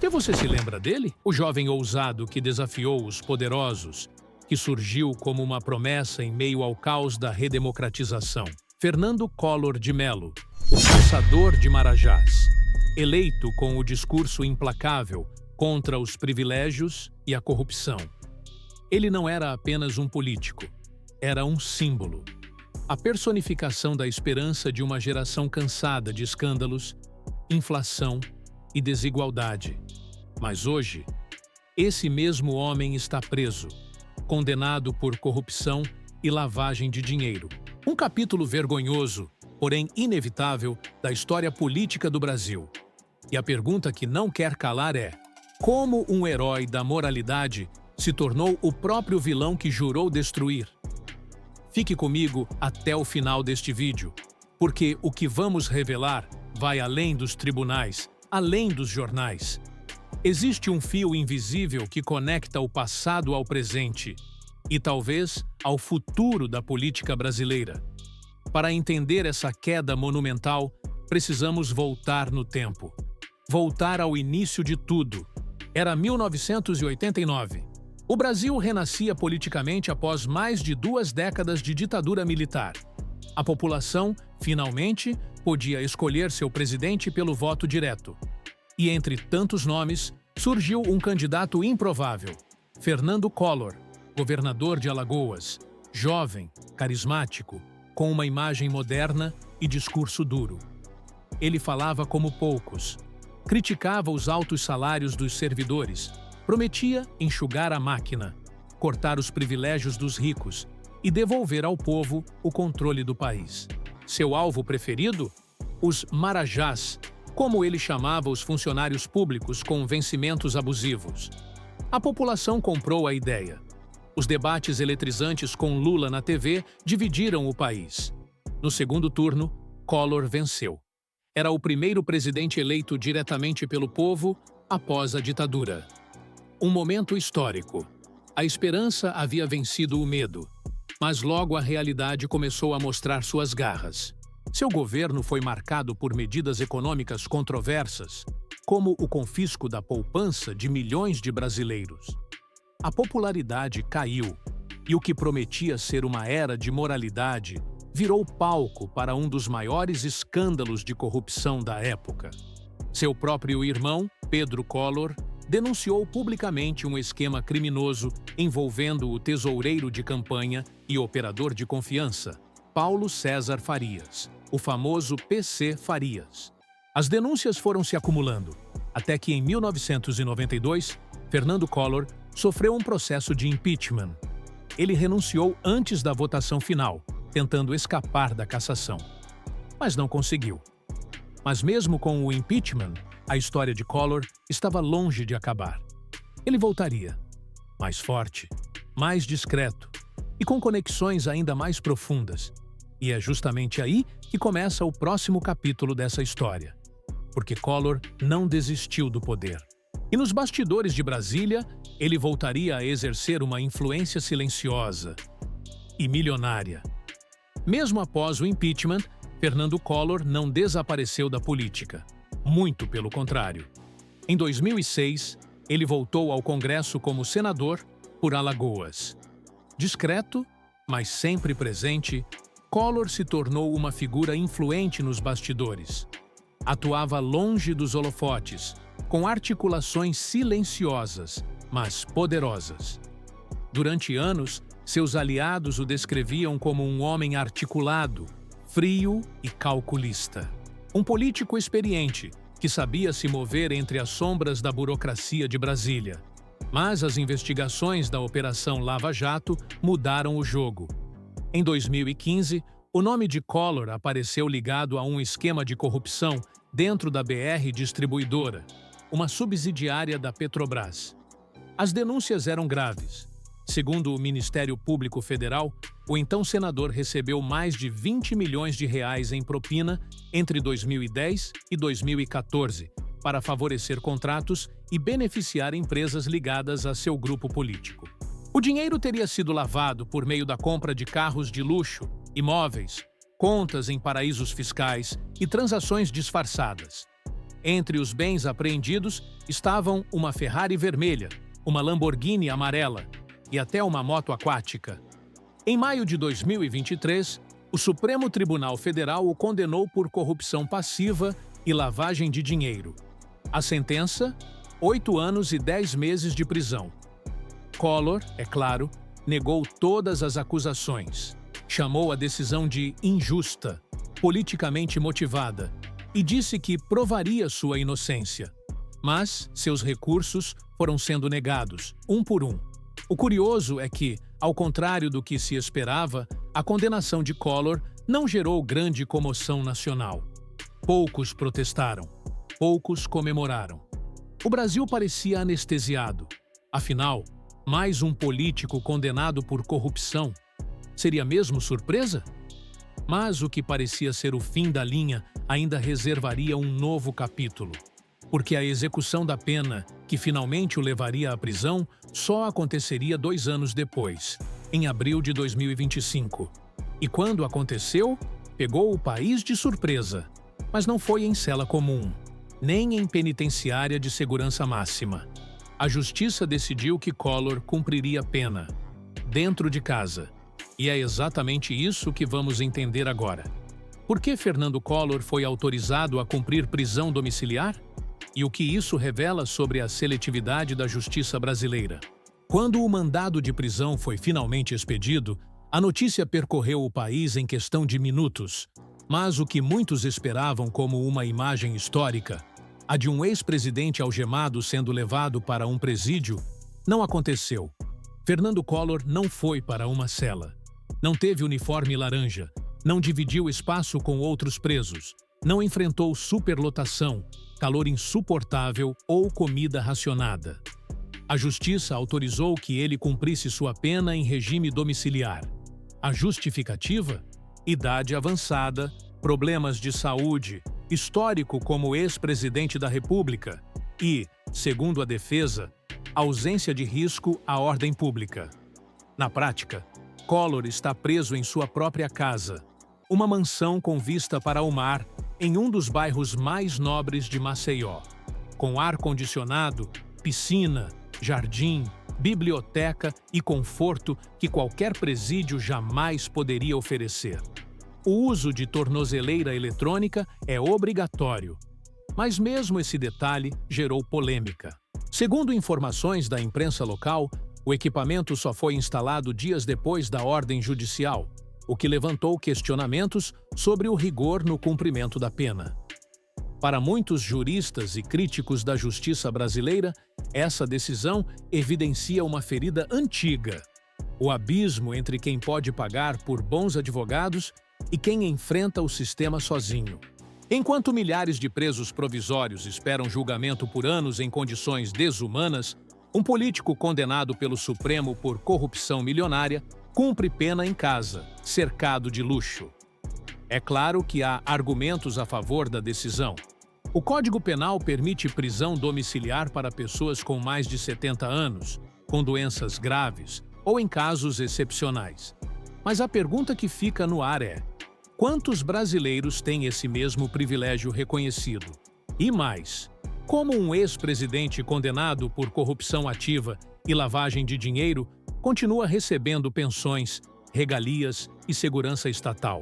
Que você se lembra dele? O jovem ousado que desafiou os poderosos, que surgiu como uma promessa em meio ao caos da redemocratização. Fernando Collor de Mello, o caçador de marajás, eleito com o discurso implacável contra os privilégios e a corrupção. Ele não era apenas um político, era um símbolo. A personificação da esperança de uma geração cansada de escândalos, inflação e desigualdade. Mas hoje, esse mesmo homem está preso, condenado por corrupção e lavagem de dinheiro. Um capítulo vergonhoso, porém inevitável, da história política do Brasil. E a pergunta que não quer calar é: como um herói da moralidade se tornou o próprio vilão que jurou destruir? Fique comigo até o final deste vídeo, porque o que vamos revelar vai além dos tribunais, além dos jornais. Existe um fio invisível que conecta o passado ao presente e talvez ao futuro da política brasileira. Para entender essa queda monumental, precisamos voltar no tempo. Voltar ao início de tudo. Era 1989. O Brasil renascia politicamente após mais de 2 décadas de ditadura militar. A população, finalmente, podia escolher seu presidente pelo voto direto. E entre tantos nomes, surgiu um candidato improvável, Fernando Collor, governador de Alagoas, jovem, carismático, com uma imagem moderna e discurso duro. Ele falava como poucos, criticava os altos salários dos servidores, prometia enxugar a máquina, cortar os privilégios dos ricos e devolver ao povo o controle do país. Seu alvo preferido? Os marajás, como ele chamava os funcionários públicos com vencimentos abusivos. A população comprou a ideia. Os debates eletrizantes com Lula na TV dividiram o país. No segundo turno, Collor venceu. Era o primeiro presidente eleito diretamente pelo povo após a ditadura. Um momento histórico. A esperança havia vencido o medo, mas logo a realidade começou a mostrar suas garras. Seu governo foi marcado por medidas econômicas controversas, como o confisco da poupança de milhões de brasileiros. A popularidade caiu, e o que prometia ser uma era de moralidade virou palco para um dos maiores escândalos de corrupção da época. Seu próprio irmão, Pedro Collor, denunciou publicamente um esquema criminoso envolvendo o tesoureiro de campanha e operador de confiança, Paulo César Farias, o famoso PC Farias. As denúncias foram se acumulando, até que em 1992, Fernando Collor sofreu um processo de impeachment. Ele renunciou antes da votação final, tentando escapar da cassação. Mas não conseguiu. Mas mesmo com o impeachment, a história de Collor estava longe de acabar. Ele voltaria, mais forte, mais discreto e com conexões ainda mais profundas. E é justamente aí que começa o próximo capítulo dessa história. Porque Collor não desistiu do poder. E nos bastidores de Brasília, ele voltaria a exercer uma influência silenciosa e milionária. Mesmo após o impeachment, Fernando Collor não desapareceu da política. Muito pelo contrário. Em 2006, ele voltou ao Congresso como senador por Alagoas. Discreto, mas sempre presente, Collor se tornou uma figura influente nos bastidores. Atuava longe dos holofotes, com articulações silenciosas, mas poderosas. Durante anos, seus aliados o descreviam como um homem articulado, frio e calculista. Um político experiente, que sabia se mover entre as sombras da burocracia de Brasília. Mas as investigações da Operação Lava Jato mudaram o jogo. Em 2015, o nome de Collor apareceu ligado a um esquema de corrupção dentro da BR Distribuidora, uma subsidiária da Petrobras. As denúncias eram graves. Segundo o Ministério Público Federal, o então senador recebeu mais de 20 milhões de reais em propina entre 2010 e 2014 para favorecer contratos e beneficiar empresas ligadas a seu grupo político. O dinheiro teria sido lavado por meio da compra de carros de luxo, imóveis, contas em paraísos fiscais e transações disfarçadas. Entre os bens apreendidos estavam uma Ferrari vermelha, uma Lamborghini amarela e até uma moto aquática. Em maio de 2023, o Supremo Tribunal Federal o condenou por corrupção passiva e lavagem de dinheiro. A sentença? 8 anos e 10 meses de prisão. Collor, é claro, negou todas as acusações. Chamou a decisão de injusta, politicamente motivada, e disse que provaria sua inocência. Mas seus recursos foram sendo negados, um por um. O curioso é que, ao contrário do que se esperava, a condenação de Collor não gerou grande comoção nacional. Poucos protestaram, poucos comemoraram. O Brasil parecia anestesiado. Afinal, mais um político condenado por corrupção. Seria mesmo surpresa? Mas o que parecia ser o fim da linha ainda reservaria um novo capítulo. Porque a execução da pena, que finalmente o levaria à prisão, só aconteceria 2 anos depois, em abril de 2025. E quando aconteceu, pegou o país de surpresa. Mas não foi em cela comum, nem em penitenciária de segurança máxima. A justiça decidiu que Collor cumpriria pena, dentro de casa. E é exatamente isso que vamos entender agora. Por que Fernando Collor foi autorizado a cumprir prisão domiciliar? E o que isso revela sobre a seletividade da justiça brasileira? Quando o mandado de prisão foi finalmente expedido, a notícia percorreu o país em questão de minutos. Mas o que muitos esperavam como uma imagem histórica, a de um ex-presidente algemado sendo levado para um presídio, não aconteceu. Fernando Collor não foi para uma cela. Não teve uniforme laranja, não dividiu espaço com outros presos, não enfrentou superlotação, calor insuportável ou comida racionada. A justiça autorizou que ele cumprisse sua pena em regime domiciliar. A justificativa? Idade avançada, problemas de saúde, histórico como ex-presidente da República e, segundo a defesa, ausência de risco à ordem pública. Na prática, Collor está preso em sua própria casa, uma mansão com vista para o mar em um dos bairros mais nobres de Maceió, com ar-condicionado, piscina, jardim, biblioteca e conforto que qualquer presídio jamais poderia oferecer. O uso de tornozeleira eletrônica é obrigatório, mas mesmo esse detalhe gerou polêmica. Segundo informações da imprensa local, o equipamento só foi instalado dias depois da ordem judicial, o que levantou questionamentos sobre o rigor no cumprimento da pena. Para muitos juristas e críticos da justiça brasileira, essa decisão evidencia uma ferida antiga: o abismo entre quem pode pagar por bons advogados e quem enfrenta o sistema sozinho. Enquanto milhares de presos provisórios esperam julgamento por anos em condições desumanas, um político condenado pelo Supremo por corrupção milionária cumpre pena em casa, cercado de luxo. É claro que há argumentos a favor da decisão. O Código Penal permite prisão domiciliar para pessoas com mais de 70 anos, com doenças graves ou em casos excepcionais. Mas a pergunta que fica no ar é: quantos brasileiros têm esse mesmo privilégio reconhecido? E mais, como um ex-presidente condenado por corrupção ativa e lavagem de dinheiro continua recebendo pensões, regalias e segurança estatal?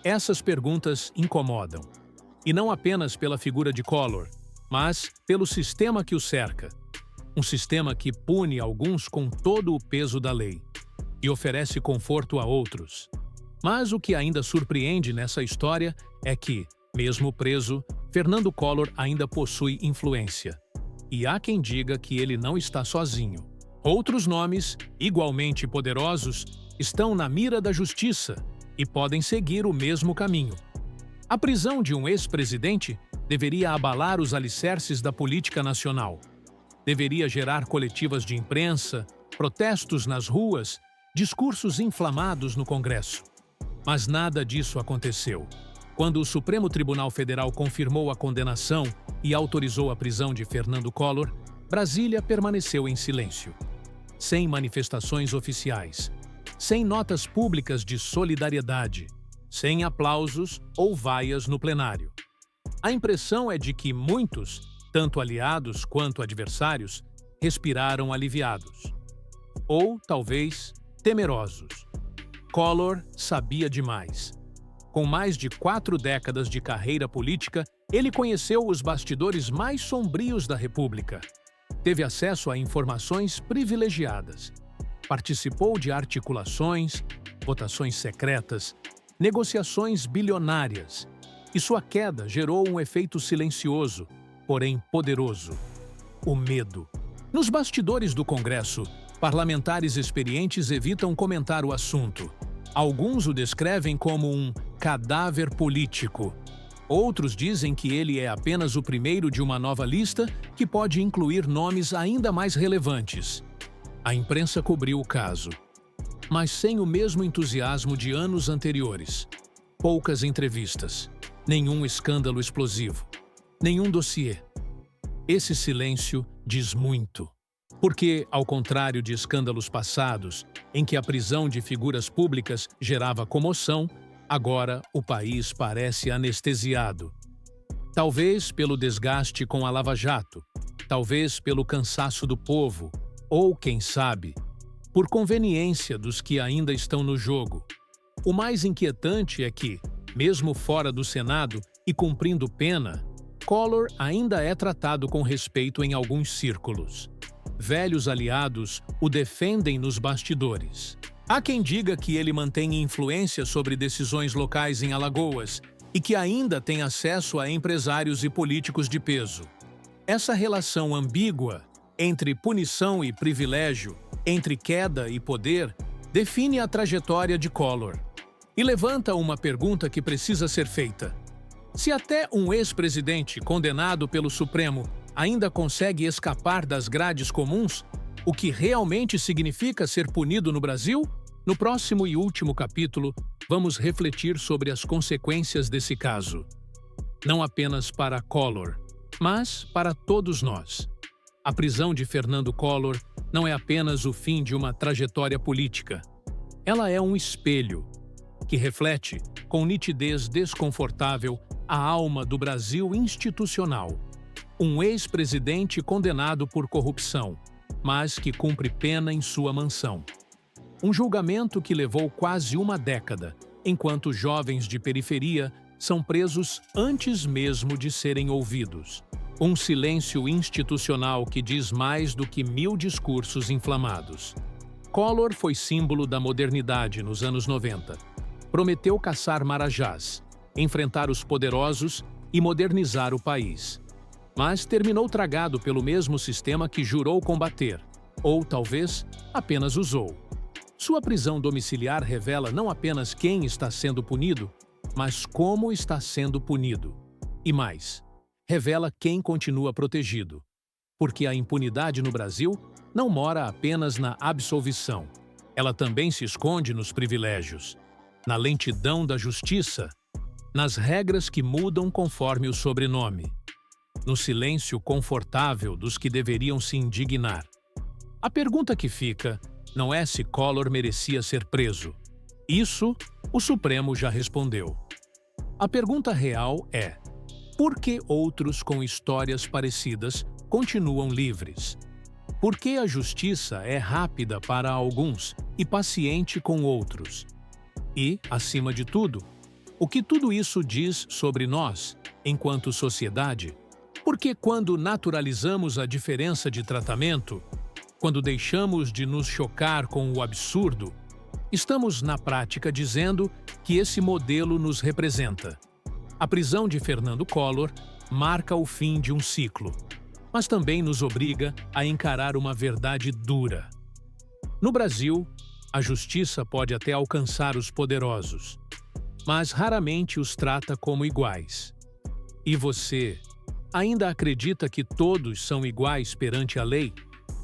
Essas perguntas incomodam. E não apenas pela figura de Collor, mas pelo sistema que o cerca. Um sistema que pune alguns com todo o peso da lei e oferece conforto a outros. Mas o que ainda surpreende nessa história é que, mesmo preso, Fernando Collor ainda possui influência. E há quem diga que ele não está sozinho. Outros nomes, igualmente poderosos, estão na mira da justiça e podem seguir o mesmo caminho. A prisão de um ex-presidente deveria abalar os alicerces da política nacional. Deveria gerar coletivas de imprensa, protestos nas ruas, discursos inflamados no Congresso. Mas nada disso aconteceu. Quando o Supremo Tribunal Federal confirmou a condenação e autorizou a prisão de Fernando Collor, Brasília permaneceu em silêncio. Sem manifestações oficiais, sem notas públicas de solidariedade, sem aplausos ou vaias no plenário. A impressão é de que muitos, tanto aliados quanto adversários, respiraram aliviados. Ou, talvez, temerosos. Collor sabia demais. Com mais de 4 décadas de carreira política, ele conheceu os bastidores mais sombrios da República. Teve acesso a informações privilegiadas. Participou de articulações, votações secretas, negociações bilionárias. E sua queda gerou um efeito silencioso, porém poderoso: o medo. Nos bastidores do Congresso, parlamentares experientes evitam comentar o assunto. Alguns o descrevem como um cadáver político. Outros dizem que ele é apenas o primeiro de uma nova lista que pode incluir nomes ainda mais relevantes. A imprensa cobriu o caso, mas sem o mesmo entusiasmo de anos anteriores. Poucas entrevistas, nenhum escândalo explosivo, nenhum dossiê. Esse silêncio diz muito. Porque, ao contrário de escândalos passados, em que a prisão de figuras públicas gerava comoção, agora o país parece anestesiado. Talvez pelo desgaste com a Lava Jato, talvez pelo cansaço do povo, ou, quem sabe, por conveniência dos que ainda estão no jogo. O mais inquietante é que, mesmo fora do Senado e cumprindo pena, Collor ainda é tratado com respeito em alguns círculos. Velhos aliados o defendem nos bastidores. Há quem diga que ele mantém influência sobre decisões locais em Alagoas e que ainda tem acesso a empresários e políticos de peso. Essa relação ambígua entre punição e privilégio, entre queda e poder, define a trajetória de Collor. E levanta uma pergunta que precisa ser feita. Se até um ex-presidente condenado pelo Supremo ainda consegue escapar das grades comuns, o que realmente significa ser punido no Brasil? No próximo e último capítulo, vamos refletir sobre as consequências desse caso. Não apenas para Collor, mas para todos nós. A prisão de Fernando Collor não é apenas o fim de uma trajetória política. Ela é um espelho que reflete, com nitidez desconfortável, a alma do Brasil institucional. Um ex-presidente condenado por corrupção, mas que cumpre pena em sua mansão. Um julgamento que levou quase uma década, enquanto jovens de periferia são presos antes mesmo de serem ouvidos. Um silêncio institucional que diz mais do que 1000 discursos inflamados. Collor foi símbolo da modernidade nos anos 90. Prometeu caçar marajás, enfrentar os poderosos e modernizar o país. Mas terminou tragado pelo mesmo sistema que jurou combater, ou talvez apenas usou. Sua prisão domiciliar revela não apenas quem está sendo punido, mas como está sendo punido. E mais, revela quem continua protegido. Porque a impunidade no Brasil não mora apenas na absolvição. Ela também se esconde nos privilégios, na lentidão da justiça, nas regras que mudam conforme o sobrenome, no silêncio confortável dos que deveriam se indignar. A pergunta que fica não é se Collor merecia ser preso. Isso o Supremo já respondeu. A pergunta real é: por que outros com histórias parecidas continuam livres? Por que a justiça é rápida para alguns e paciente com outros? E, acima de tudo, o que tudo isso diz sobre nós, enquanto sociedade? Porque quando naturalizamos a diferença de tratamento, quando deixamos de nos chocar com o absurdo, estamos, na prática, dizendo que esse modelo nos representa. A prisão de Fernando Collor marca o fim de um ciclo, mas também nos obriga a encarar uma verdade dura. No Brasil, a justiça pode até alcançar os poderosos, mas raramente os trata como iguais. E você ainda acredita que todos são iguais perante a lei?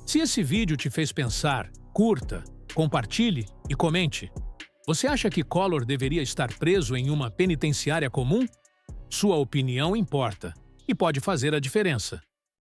Se esse vídeo te fez pensar, curta, compartilhe e comente. Você acha que Collor deveria estar preso em uma penitenciária comum? Sua opinião importa e pode fazer a diferença.